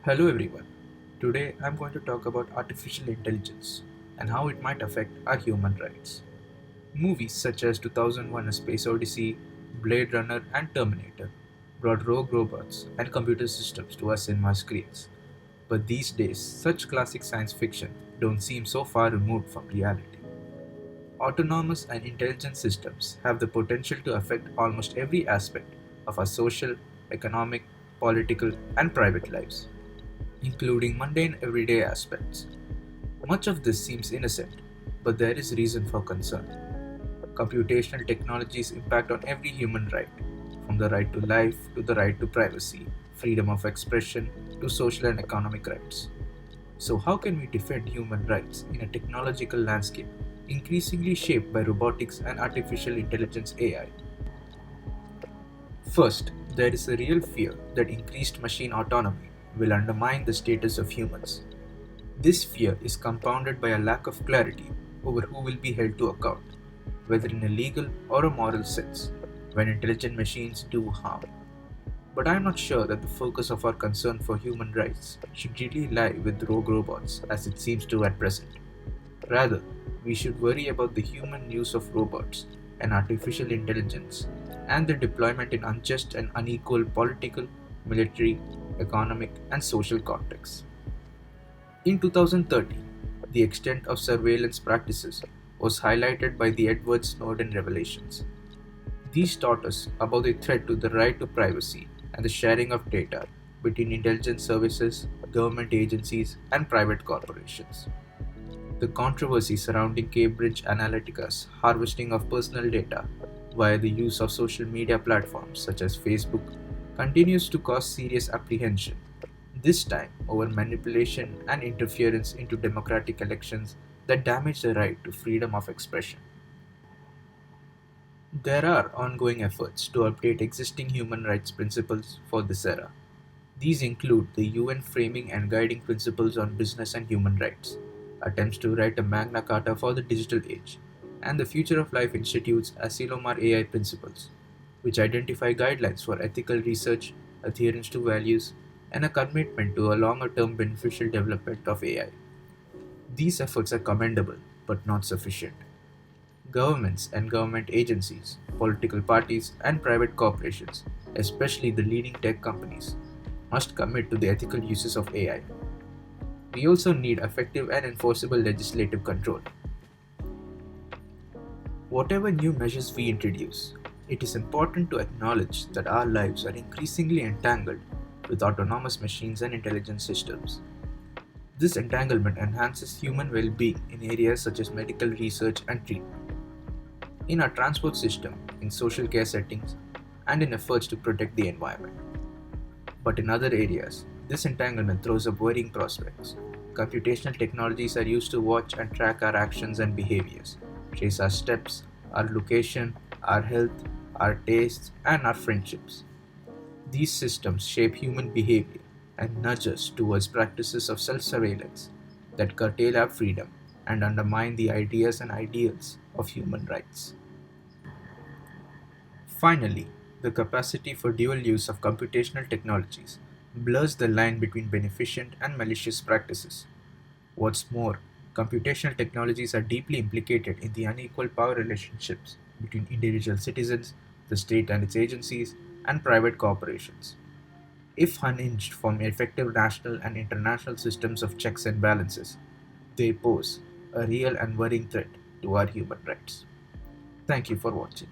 Hello everyone. Today I'm going to talk about artificial intelligence and how it might affect our human rights. Movies such as 2001: A Space Odyssey, Blade Runner, and Terminator brought rogue robots and computer systems to our cinema screens. But these days, such classic science fiction don't seem so far removed from reality. Autonomous and intelligent systems have the potential to affect almost every aspect of our social, economic, political, and private lives, including mundane everyday aspects. Much of this seems innocent, but there is reason for concern. Computational technologies impact on every human right, from the right to life to the right to privacy, freedom of expression to social and economic rights. So, how can we defend human rights in a technological landscape increasingly shaped by robotics and artificial intelligence AI? First, there is a real fear that increased machine autonomy will undermine the status of humans. This fear is compounded by a lack of clarity over who will be held to account, whether in a legal or a moral sense, when intelligent machines do harm. But I am not sure that the focus of our concern for human rights should really lie with rogue robots as it seems to at present. Rather, we should worry about the human use of robots and artificial intelligence and their deployment in unjust and unequal political, military, economic, and social contexts. In 2013, the extent of surveillance practices was highlighted by the Edward Snowden revelations. These taught us about the threat to the right to privacy and the sharing of data between intelligence services, government agencies, and private corporations. The controversy surrounding Cambridge Analytica's harvesting of personal data via the use of social media platforms such as Facebook continues to cause serious apprehension, this time over manipulation and interference into democratic elections that damage the right to freedom of expression. There are ongoing efforts to update existing human rights principles for this era. These include the UN Framing and Guiding Principles on Business and Human Rights, attempts to write a Magna Carta for the digital age, and the Future of Life Institute's Asilomar AI Principles, which identify guidelines for ethical research, adherence to values, and a commitment to a longer term beneficial development of AI. These efforts are commendable, but not sufficient. Governments and government agencies, political parties, and private corporations, especially the leading tech companies, must commit to the ethical uses of AI. We also need effective and enforceable legislative control. Whatever new measures we introduce, it is important to acknowledge that our lives are increasingly entangled with autonomous machines and intelligent systems. This entanglement enhances human well being in areas such as medical research and treatment, in our transport system, in social care settings, and in efforts to protect the environment. But in other areas, this entanglement throws up worrying prospects. Computational technologies are used to watch and track our actions and behaviors, trace our steps, our location, our health, our tastes, and our friendships. These systems shape human behavior and nudge us towards practices of self surveillance that curtail our freedom and undermine the ideas and ideals of human rights. Finally, the capacity for dual use of computational technologies blurs the line between beneficent and malicious practices. What's more, computational technologies are deeply implicated in the unequal power relationships between individual citizens, the state and its agencies, and private corporations. If unhinged from effective national and international systems of checks and balances, they pose a real and worrying threat to our human rights. Thank you for watching.